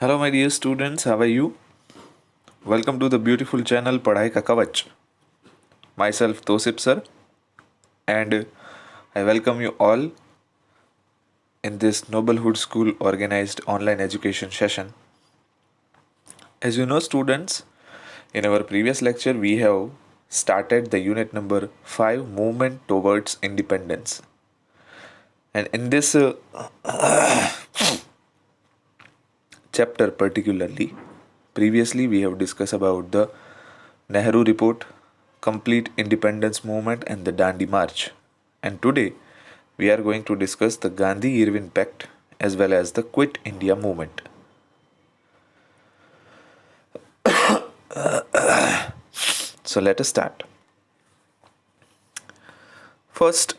Hello, my dear students. How are you? Welcome to the beautiful channel Padhai Ka Kavach. Myself Tosip sir, and I welcome you all in this Noblehood School organized online education session. As you know, students, in our previous lecture we have started the unit number 5, Movement Towards Independence. And in this chapter particularly, previously we have discussed about the Nehru Report, Complete Independence Movement and the Dandi March. And today we are going to discuss the Gandhi-Irwin Pact as well as the Quit India Movement. So let us start. First,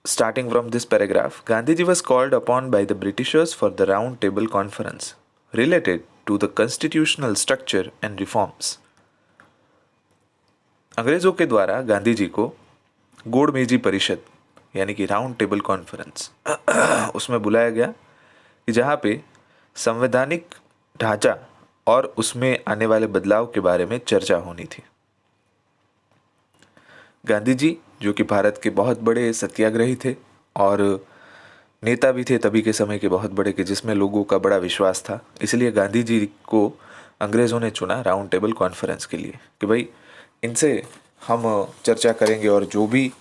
starting from this paragraph, Gandhiji was called upon by the Britishers for the Round Table Conference related to the constitutional structure and reforms. अंग्रेज़ों के द्वारा गांधी जी को गोड़ मेजी परिषद यानी कि round table conference उसमें बुलाया गया कि जहाँ पे संवैधानिक ढांचा और उसमें आने वाले बदलाव के बारे में चर्चा होनी थी। गांधी जी जो कि भारत के बहुत बड़े सत्याग्रही थे और नेता भी थे तभी के समय के बहुत बड़े कि जिसमें लोगों का बड़ा विश्वास था, इसलिए गांधी जी को अंग्रेज़ों ने चुना राउंड टेबल कॉन्फ्रेंस के लिए कि भाई इनसे हम चर्चा करेंगे और जो भी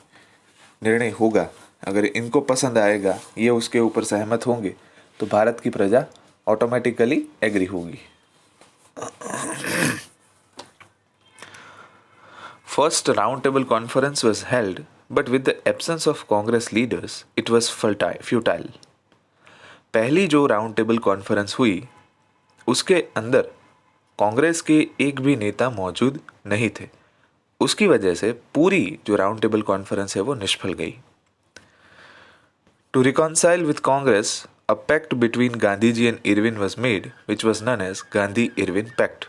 निर्णय होगा अगर इनको पसंद आएगा, ये उसके ऊपर सहमत होंगे तो भारत की प्रजा ऑटोमेटिकली एग्री होगी। First roundtable conference was held, but with the absence of Congress leaders, it was futile. पहली जो राउंड टेबल कॉन्फ्रेंस हुई उसके अंदर कांग्रेस के एक भी नेता मौजूद नहीं थे। उसकी वजह से पूरी जो राउंड टेबल कॉन्फ्रेंस है वो निष्फल गई। To reconcile with Congress, a pact between Gandhiji and Irwin was made, which was known as Gandhi-Irwin Pact.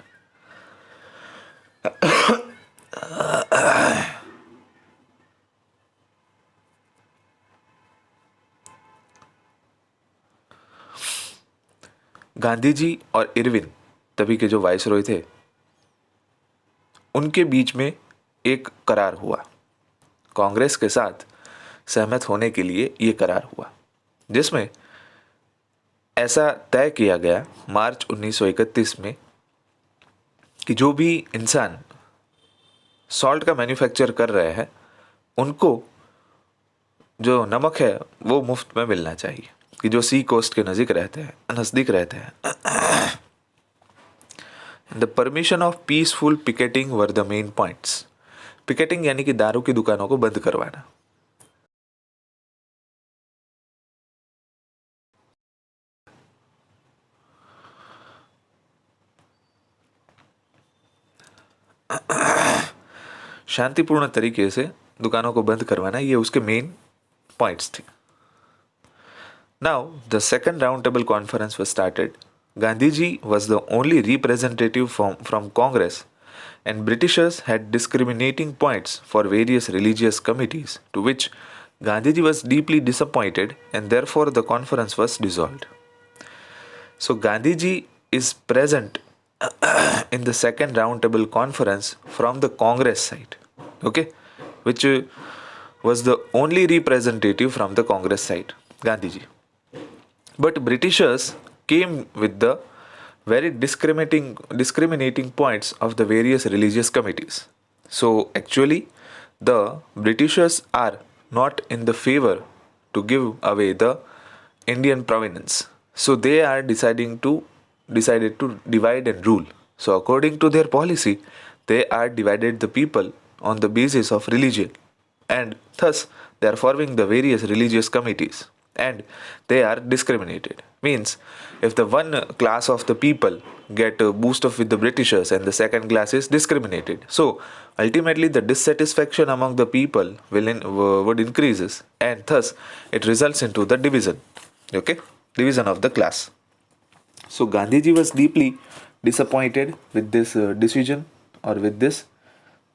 Gandhi ji और इरविन तभी के जो वाइसरॉय थे उनके बीच में एक करार हुआ। कांग्रेस के साथ सहमत होने के लिए ये करार हुआ जिसमें ऐसा तय किया गया मार्च 1931 में कि जो भी इंसान सॉल्ट का मैन्युफैक्चर कर रहे हैं उनको जो नमक है वो मुफ्त में मिलना चाहिए, कि जो सी कोस्ट के नज़दीक रहते हैं। The permission of peaceful picketing were the main points. Picketing यानी कि दारू की दुकानों को बंद करवाना। शांतिपूर्ण तरीके से दुकानों को बंद करवाना, ये उसके मेन पॉइंट्स थे। Now the second round table conference was started. Gandhiji was the only representative from Congress, and Britishers had discriminating points for various religious committees, to which Gandhiji was deeply disappointed, and therefore the conference was dissolved. So Gandhiji is present in the second roundtable conference from the Congress side, okay, which was the only representative from the Congress side, Gandhiji. But Britishers came with the very discriminating points of the various religious committees. So actually, the Britishers are not in the favor to give away the Indian provenance. So they are decided to divide and rule. So according to their policy, they are divided the people on the basis of religion, and thus they are forming the various religious committees and they are discriminated. Means if the one class of the people get a boost up with the Britishers and the second class is discriminated, so ultimately the dissatisfaction among the people would increases, and thus it results into the division, okay, division of the class. So Gandhiji was deeply disappointed with this decision or with this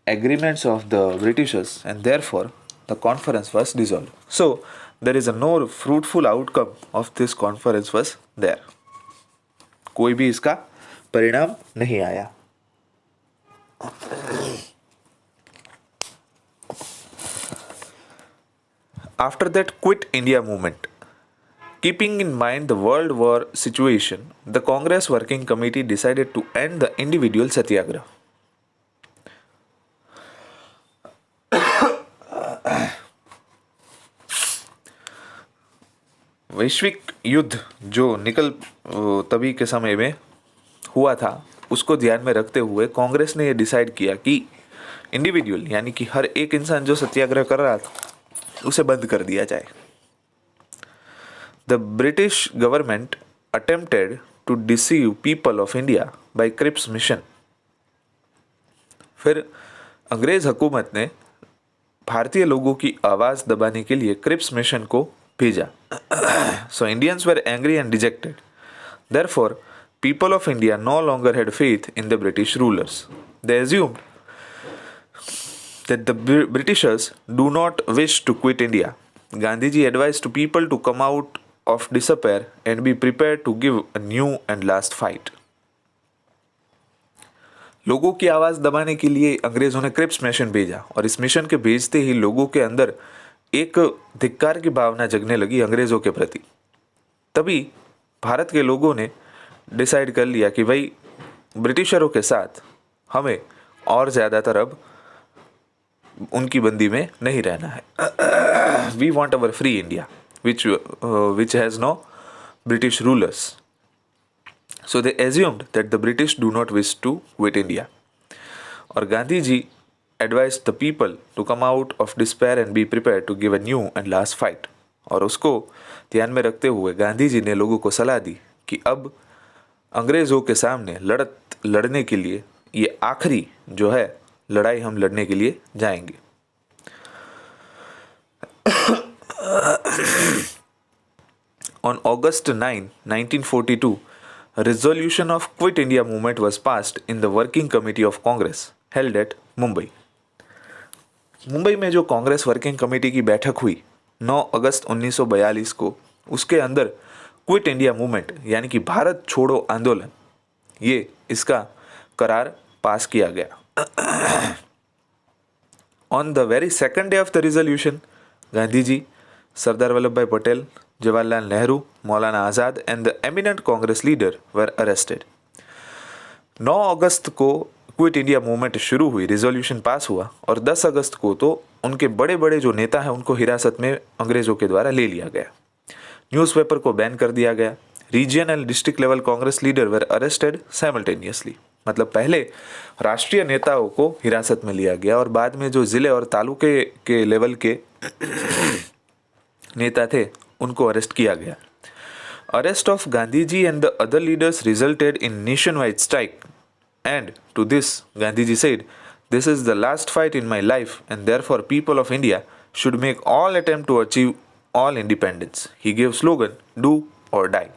agreements of the Britishers, and therefore the conference was dissolved. So there is a no fruitful outcome of this conference was there. कोई भी इसका परिणाम नहीं आया। After that Quit India movement, keeping in mind the World War situation, the Congress Working Committee decided to end the individual satyagraha. वैश्विक युद्ध जो तभी के समय में हुआ था, उसको ध्यान में रखते हुए कांग्रेस ने यह डिसाइड किया कि इंडिविजुअल यानी कि हर एक इंसान जो सत्याग्रह कर रहा था उसे बंद कर दिया जाए। The British government attempted to deceive people of India by Cripps mission. फिर अंग्रेज हुकूमत ने भारतीय लोगों की आवाज दबाने के लिए क्रिप्स मिशन को भेजा। So Indians were angry and dejected. Therefore, people of India no longer had faith in the British rulers. They assumed that the Britishers do not wish to quit India. Gandhiji advised to people to come out of despair and be prepared to give a new and last fight. लोगों की आवाज दबाने के लिए अंग्रेजों ने Cripps mission भेजा और इस मिशन के भेजते ही लोगों के अंदर एक धिक्कार की भावना जगने लगी अंग्रेजों के प्रति। तभी भारत के लोगों ने डिसाइड कर लिया कि भाई ब्रिटिशरों के साथ हमें और ज़्यादातर अब उनकी बंदी में नहीं रहना है। We want our free India which has no British rulers. So they assumed that the British do not wish to quit India. और गांधी जी advised the people to come out of despair and be prepared to give a new and last fight. और उसको ध्यान में रखते हुए गांधी जी ने लोगों को सलाह दी कि अब अंग्रेज़ों के सामने लड़ने के लिए ये आखिरी जो है लड़ाई हम लड़ने के लिए जाएंगे। On August 9, 1942, a resolution of Quit India movement was passed in the Working Committee of Congress held at Mumbai. Mumbai में जो कांग्रेस वर्किंग कमेटी की बैठक हुई 9 अगस्त 1942 को, उसके अंदर क्विट इंडिया मूवमेंट यानी कि भारत छोड़ो आंदोलन, ये इसका करार पास किया गया। On the very second day of the resolution, Gandhi ji, Sardar Vallabh Bhai Patel, Jawaharlal Nehru, Maulana Azad and the eminent Congress leader were arrested. 9 अगस्त को क्विट इंडिया मूवमेंट शुरू हुई, रिजोल्यूशन पास हुआ और 10 अगस्त को तो उनके बड़े बड़े जो नेता हैं उनको हिरासत में अंग्रेज़ों के द्वारा ले लिया गया। न्यूज़पेपर को बैन कर दिया गया। Region and district level Congress leader were arrested simultaneously. मतलब पहले राष्ट्रीय नेताओं को हिरासत में लिया गया और बाद में जो ज़िले और तालुके के लेवल के नेता थे उनको अरेस्ट किया गया। Arrest of Gandhi ji and the other leaders resulted in nation wide strike. And to this, Gandhiji said, "This is the last fight in my life, and therefore people of India should make all attempt to achieve all independence." He gave slogan, "Do or die."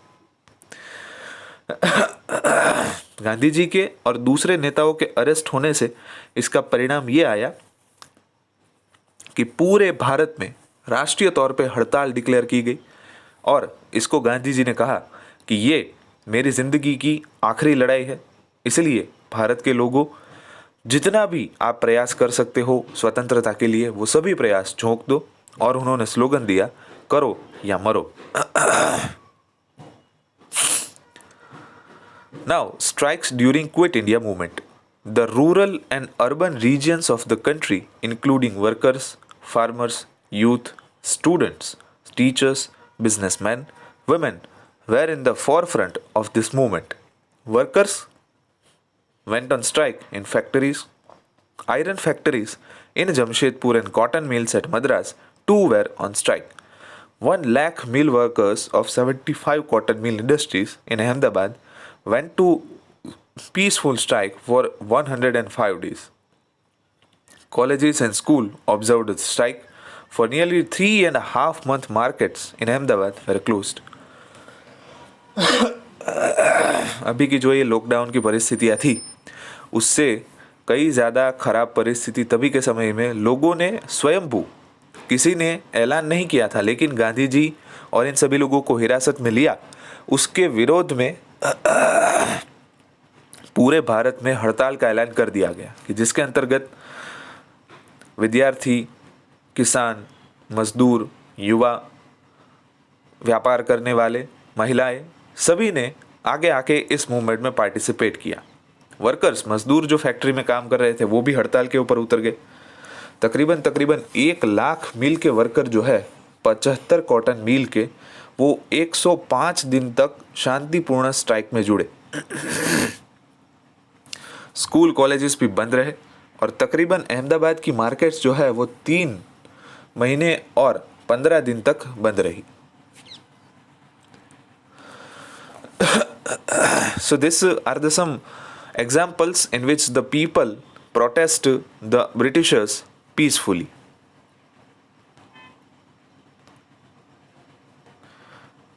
Gandhi ji के और दूसरे नेताओं के arrest होने से इसका परिणाम ये आया कि पूरे भारत में राष्ट्रीय तौर पे हड़ताल डिक्लेयर की गई और इसको गांधी जी ने कहा कि ये मेरी ज़िंदगी की आखिरी लड़ाई है, इसलिए भारत के लोगों जितना भी आप प्रयास कर सकते हो स्वतंत्रता के लिए वो सभी प्रयास झोंक दो। और उन्होंने स्लोगन दिया, करो या मरो। Now strikes during quit India movement. The rural and urban regions of the country including workers, farmers, youth, students, teachers, businessmen, women were in the forefront of this movement. Workers went on strike in factories, iron factories in Jamshedpur and cotton mills at Madras too were on strike. 1 lakh mill workers of 75 cotton mill industries in Ahmedabad went to peaceful strike for 105 days. Colleges and schools observed the strike. For nearly 3.5 months, markets in Ahmedabad were closed. अभी की जो ये lockdown की परिस्थितियाँ थी उससे कई ज़्यादा खराब परिस्थिति तभी के समय में लोगों ने स्वयंभू, किसी ने ऐलान नहीं किया था, लेकिन गांधी जी और इन सभी लोगों को हिरासत में लिया, उसके विरोध में पूरे भारत में हड़ताल का ऐलान कर दिया गया कि जिसके अंतर्गत विद्यार्थी, किसान, मजदूर, युवा, व्यापार करने वाले, महिलाएं, सभी ने आगे आके इस मूवमेंट में पार्टिसिपेट किया। वर्कर्स, मजदूर जो फैक्ट्री में काम कर रहे थे वो भी हड़ताल के ऊपर उतर गए। तकरीबन तकरीबन 1 लाख मिल के वर्कर जो है, 75 कॉटन मिल के, वो 105 दिन तक शांतिपूर्ण स्ट्राइक में जुड़े। स्कूल कॉलेजेस भी बंद रहे और तकरीबन अहमदाबाद की मार्केट्स जो है वो 3 महीने और 15 दिन तक बंद रही। So this are the some examples in which the people protest the Britishers peacefully.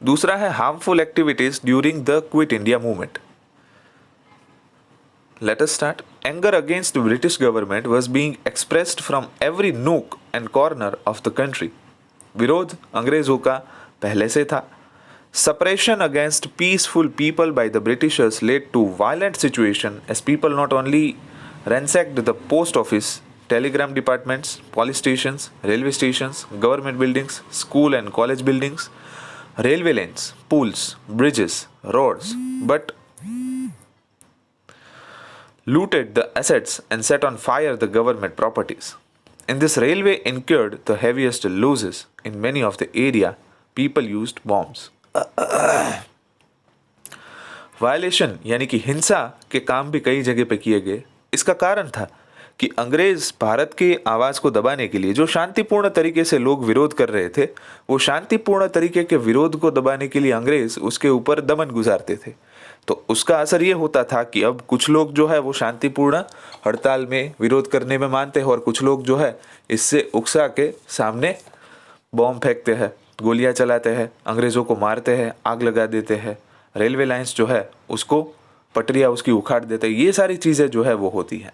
दूसरा है harmful activities during the Quit India movement. Let us start. Anger against the British government was being expressed from every nook and corner of the country. विरोध अंग्रेजों का पहले से था. Suppression against peaceful people by the Britishers led to violent situation as people not only ransacked the post office, telegram departments, police stations, railway stations, government buildings, school and college buildings, railway lanes, pools, bridges, roads, but looted the assets and set on fire the government properties. In this railway incurred the heaviest losses. In many of the area, people used bombs. Violation यानी कि हिंसा के काम भी कई जगह पे किए गए. इसका कारण था कि अंग्रेज भारत के आवाज को दबाने के लिए जो शांतिपूर्ण तरीके से लोग विरोध कर रहे थे, वो शांतिपूर्ण तरीके के विरोध को दबाने के लिए अंग्रेज उसके ऊपर दमन गुजारते थे. तो उसका असर ये होता था कि अब कुछ लोग जो है वो शांतिपूर्ण हड़ताल में विरोध करने में मानते हैं और कुछ लोग जो है इससे उकसा के सामने बॉम्ब फेंकते हैं, गोलियां चलाते हैं, अंग्रेजों को मारते हैं, आग लगा देते हैं, रेलवे लाइंस जो है उसको पटरियां उसकी उखाड़ देते हैं. ये सारी चीजें जो है वो होती हैं.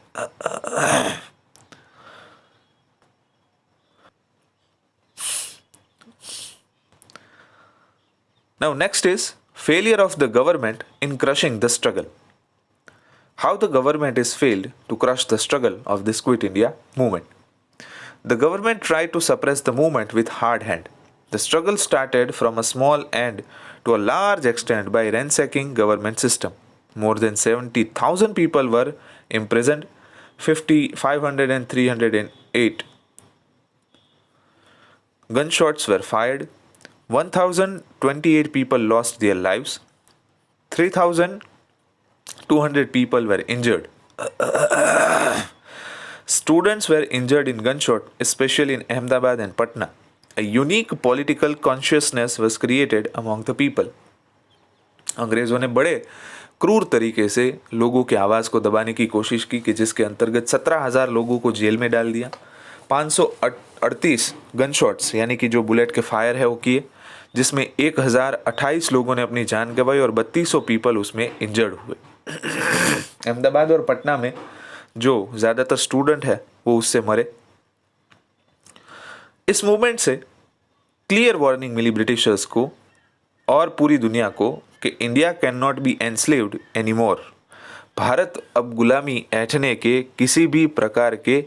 Now next is failure of the government in crushing the struggle. How the government is failed to crush the struggle of this Quit India movement. The government tried to suppress the movement with hard hand. The struggle started from a small and to a large extent by ransacking government system. More than 70,000 people were imprisoned, 500 and 308 gunshots were fired, 1,028 people lost their lives, 3,200 people were injured. Students were injured in gunshot, especially in Ahmedabad and Patna. A unique political consciousness was created among the people. अंग्रेजों ने बड़े क्रूर तरीके से लोगों की आवाज़ को दबाने की कोशिश की कि जिसके अंतर्गत 17,000 लोगों को जेल में डाल दिया, 538 गनशॉट्स यानी कि जो बुलेट के फायर है वो किए, जिसमें 1,028 लोगों ने अपनी जान गंवाई और 3200 पीपल उसमें इंजर्ड हुए. अहमदाबाद और पटना में जो ज़्यादातर स्टूडेंट है वो उससे मरे. इस मूवमेंट से क्लियर वार्निंग मिली ब्रिटिशर्स को और पूरी दुनिया को कि India can not be enslaved anymore. Bharat अब गुलामी ऐंठने के किसी भी प्रकार के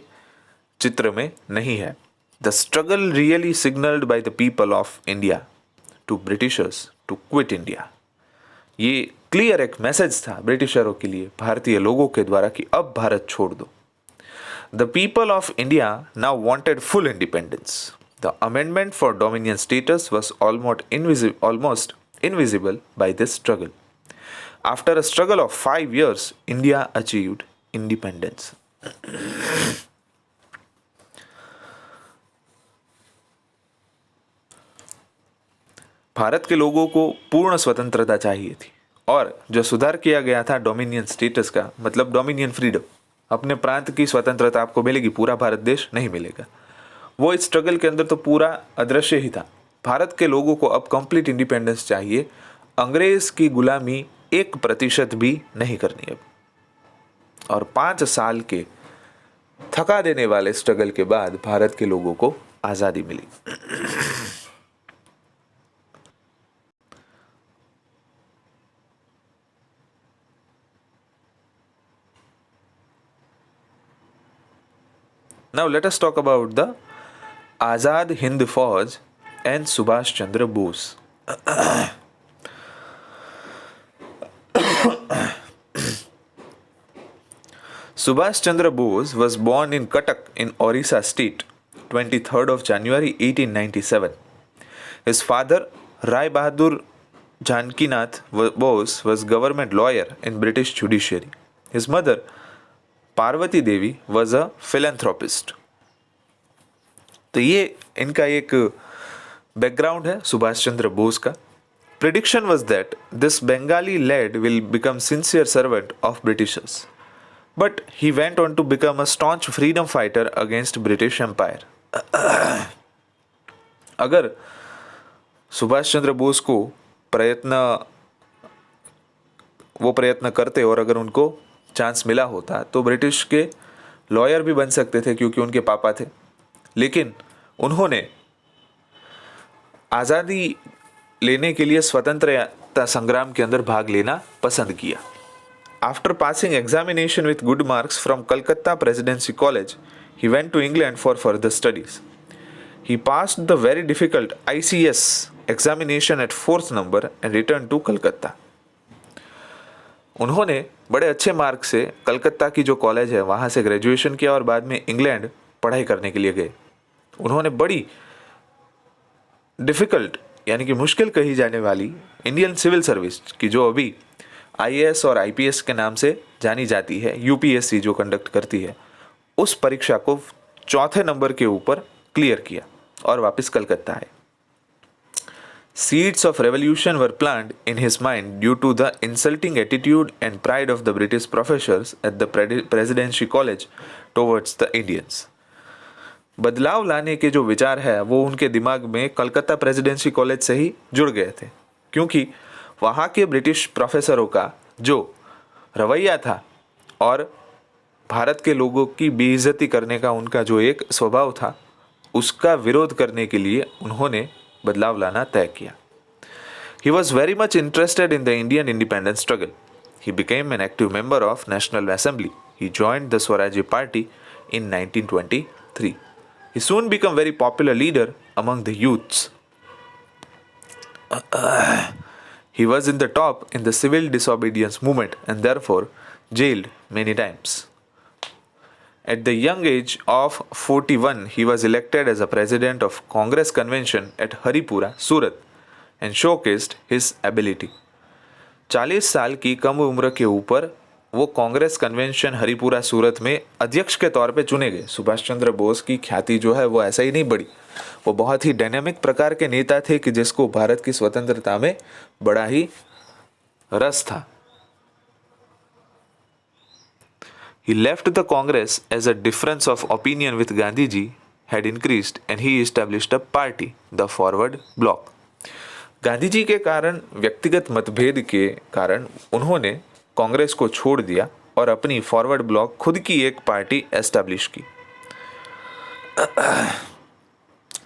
चित्र में नहीं है. The struggle really signalled by the people of India to Britishers to quit India. ये क्लियर एक मैसेज था ब्रिटिशरों के लिए भारतीय लोगों के द्वारा कि अब भारत छोड़ दो. The people of India now wanted full independence. The amendment for dominion status was almost invisible by this struggle. After a struggle of 5 years, India achieved independence. Bharat के लोगों को पूर्ण स्वतंत्रता चाहिए थी और जो सुधार किया गया था डोमिनियन स्टेटस का, मतलब डोमिनियन फ्रीडम, अपने प्रांत की स्वतंत्रता आपको मिलेगी, पूरा भारत देश नहीं मिलेगा. वो इस स्ट्रगल के अंदर तो पूरा अदृश्य ही था. भारत के लोगों को अब कंप्लीट इंडिपेंडेंस चाहिए. अंग्रेज की गुलामी 1% भी नहीं करनी अब. और 5 साल के थका देने वाले स्ट्रगल के बाद भारत के लोगों को आज़ादी मिली. Now let us talk about the Azad Hind Fauj and Subhash Chandra Bose. Subhash Chandra Bose was born in Cuttack in Orissa state, 23rd of January 1897. His father, Rai Bahadur Janakinath Bose, was government lawyer in British judiciary. His mother, Parvati Devi was a philanthropist. तो ये इनका एक background है सुभाष चंद्र बोस का. Prediction was that this Bengali lad will become sincere servant of Britishers, but he went on to become a staunch freedom fighter against British empire. अगर सुभाष चंद्र बोस को प्रयत्न करते और अगर उनको चांस मिला होता तो ब्रिटिश के लॉयर भी बन सकते थे, क्योंकि उनके पापा थे. लेकिन उन्होंने आज़ादी लेने के लिए स्वतंत्रता संग्राम के अंदर भाग लेना पसंद किया. After passing examination with good marks from Calcutta Presidency College, he went to England for further studies. He passed the very difficult ICS examination at 4th number and return to Calcutta. उन्होंने बड़े अच्छे मार्क्स से कलकत्ता की जो कॉलेज है वहाँ से graduation किया और बाद में इंग्लैंड पढ़ाई करने के लिए गए. उन्होंने बड़ी डिफ़िकल्ट यानी कि मुश्किल कही जाने वाली इंडियन सिविल सर्विस की, जो अभी IAS और IPS के नाम से जानी जाती है, UPSC जो कंडक्ट करती है, उस परीक्षा को 4th नंबर के ऊपर क्लियर किया और वापस कलकत्ता आए. Seeds of revolution were planted in his mind due to the insulting attitude and pride of the British professors at the Presidency College towards the Indians. बदलाव लाने के जो विचार है वो उनके दिमाग में कलकत्ता प्रेसिडेंसी कॉलेज से ही जुड़ गए थे, क्योंकि वहाँ के ब्रिटिश प्रोफेसरों का जो रवैया था और भारत के लोगों की बेइज्जती करने का उनका जो एक स्वभाव था, उसका विरोध करने के लिए उन्होंने बदलाव लाना तय किया. He was very much interested in the Indian independence struggle. He became an active member of National Assembly. He joined the Swarajya Party in 1923. He soon became very popular leader among the youths. He was in the top in the civil disobedience movement and therefore jailed many times. At the young age of 41, he was elected as a president of Congress convention at Haripura, Surat, and showcased his ability. 40 साल की कम उम्र के ऊपर वो Congress convention Haripura सूरत में अध्यक्ष के तौर पे चुने गए. सुभाष चंद्र बोस की ख्याति जो है वो ऐसा ही नहीं बढ़ी, वो बहुत ही डायनेमिक प्रकार के नेता थे कि जिसको भारत की स्वतंत्रता में बड़ा ही रस था. He left the Congress as a difference of opinion with Gandhiji had increased and he established a party, the Forward Bloc. Gandhi ji के कारण, व्यक्तिगत मतभेद के कारण उन्होंने कांग्रेस को छोड़ दिया और अपनी फॉरवर्ड ब्लॉक खुद की एक पार्टी एस्टैब्लिश की.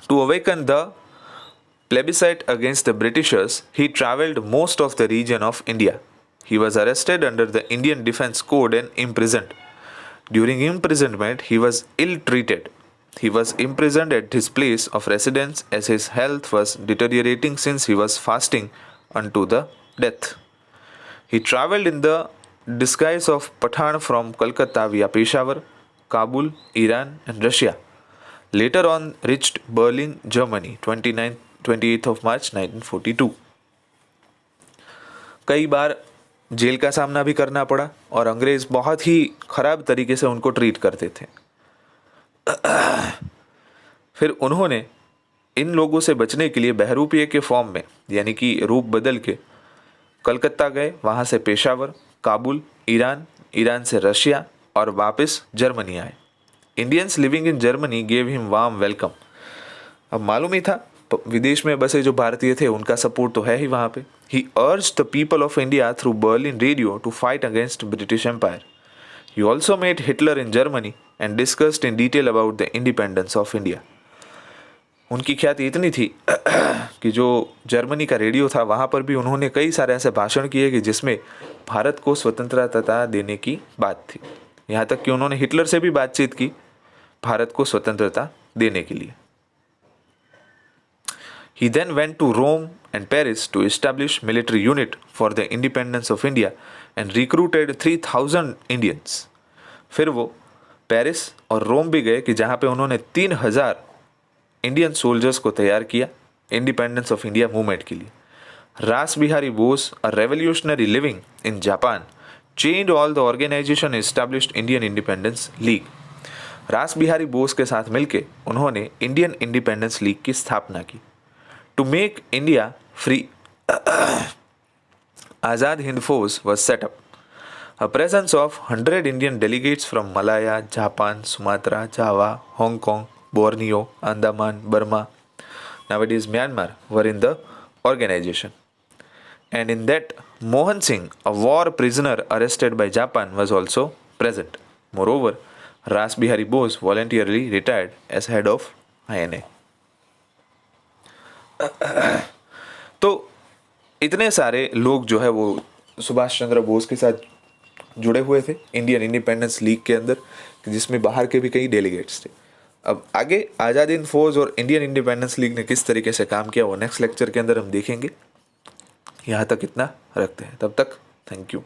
To awaken the plebiscite against the Britishers, he travelled most of the region of India. He was arrested under the Indian Defence Code and imprisoned. During imprisonment, he was ill-treated. He was imprisoned at his place of residence as his health was deteriorating since he was fasting unto the death. He travelled in the disguise of Pathan from Calcutta via Peshawar, Kabul, Iran and Russia. Later on reached Berlin, Germany, 28th of March 1942. कई बार jail का सामना भी करना पड़ा और अंग्रेज बहुत ही खराब तरीके से उनको ट्रीट करते थे. फिर उन्होंने इन लोगों से बचने के लिए बहरूपिये के फॉर्म में यानी कि रूप बदल के कलकत्ता गए, वहाँ से पेशावर, काबुल, ईरान से रशिया और वापस जर्मनी आए. Indians living in Germany gave him warm welcome. अब मालूम ही था विदेश में बसे जो भारतीय थे उनका सपोर्ट तो है ही वहाँ पे. He urged the people of India through Berlin radio to fight against British Empire. He also met Hitler in Germany and discussed in detail about the independence of India. उनकी ख्याति इतनी थी कि जो जर्मनी का रेडियो था वहाँ पर भी उन्होंने कई सारे ऐसे भाषण किए कि जिसमें भारत को स्वतंत्रता देने की बात थी. यहाँ तक कि उन्होंने हिटलर से भी बातचीत की, भारत को स्वतंत्रता देने के लिए। He then went to Rome and Paris to establish military unit for the independence of India and recruited 3000 Indians. फिर वो पेरिस और रोम भी गए कि जहाँ पे उन्होंने 3000 इंडियन सोल्जर्स को तैयार किया इंडिपेंडेंस ऑफ इंडिया मूवमेंट के लिए। रास Bihari Bose, a revolutionary living in Japan, chained all the organization and established Indian Independence League. रास बिहारी बोस के साथ मिलके उन्होंने इंडियन इंडिपेंडेंस लीग की स्थापना की। To make India free, Azad Hind Force was set up. A presence of 100 Indian delegates from Malaya, Japan, Sumatra, Java, Hong Kong, Borneo, Andaman, Burma, nowadays Myanmar, were in the organization. And in that, Mohan Singh, a war prisoner arrested by Japan, was also present. Moreover, Ras Bihari Bose voluntarily retired as head of INA. तो इतने सारे लोग जो है वो सुभाष चंद्र बोस के साथ जुड़े हुए थे इंडियन इंडिपेंडेंस लीग के अंदर, जिसमें बाहर के भी कई डेलीगेट्स थे। अब आगे आज़ाद हिंद फौज और इंडियन इंडिपेंडेंस लीग ने किस तरीके से काम किया वो नेक्स्ट लेक्चर के अंदर हम देखेंगे। यहाँ तक इतना रखते हैं, तब तक थैंक यू।